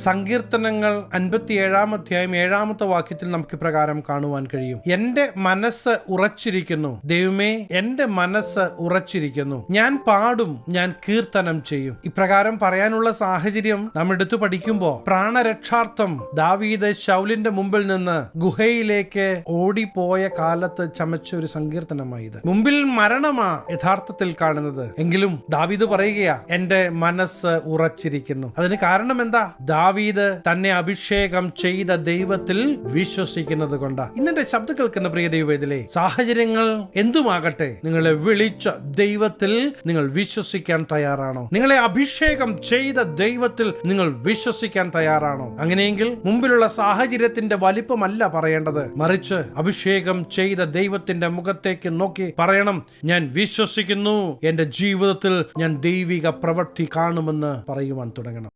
സങ്കീർത്തനങ്ങൾ 57 അധ്യായം 7 വാക്യത്തിൽ നമുക്ക് പ്രകാരം കാണുവാൻ കഴിയും. എന്റെ മനസ്സ് ഉറച്ചിരിക്കുന്നു, ദൈവമേ എന്റെ മനസ്സ് ഉറച്ചിരിക്കുന്നു, ഞാൻ പാടും, ഞാൻ കീർത്തനം ചെയ്യും. ഇപ്രകാരം പറയാനുള്ള സാഹചര്യം നാം എടുത്തു പഠിക്കുമ്പോൾ പ്രാണരക്ഷാർത്ഥം ദാവീദ് ശൗലിന്റെ മുമ്പിൽ നിന്ന് ഗുഹയിലേക്ക് ഓടിപ്പോയ കാലത്ത് ചമച്ച ഒരു സങ്കീർത്തനമായത്. മുമ്പിൽ മരണമാ യഥാർത്ഥത്തിൽ കാണുന്നത്, എങ്കിലും ദാവീദ് പറയുകയാ എന്റെ മനസ്സ് ഉറച്ചിരിക്കുന്നു. അതിന് കാരണം എന്താ? ദാവീദ് തന്നെ അഭിഷേകം ചെയ്ത ദൈവത്തിൽ വിശ്വസിക്കുന്നത് കൊണ്ടാ. ഇന്നെന്റെ ശബ്ദം കേൾക്കുന്ന പ്രിയ ദൈവവേദിയിലെ സാഹചര്യങ്ങൾ എന്തുമാകട്ടെ, നിങ്ങളെ വിളിച്ച ദൈവത്തിൽ നിങ്ങൾ വിശ്വസിക്കാൻ തയ്യാറാണോ? നിങ്ങളെ അഭിഷേകം ചെയ്ത ദൈവത്തിൽ നിങ്ങൾ വിശ്വസിക്കാൻ തയ്യാറാണോ? അങ്ങനെയെങ്കിൽ മുമ്പിലുള്ള സാഹചര്യത്തിന്റെ വലിപ്പമല്ല പറയേണ്ടത്, മറിച്ച് അഭിഷേകം ചെയ്ത ദൈവത്തിന്റെ മുഖത്തേക്ക് നോക്കി പറയണം, ഞാൻ വിശ്വസിക്കുന്നു, എന്റെ ജീവിതത്തിൽ ഞാൻ ദൈവിക പ്രവൃത്തി കാണുമെന്ന് പറയുവാൻ തുടങ്ങണം.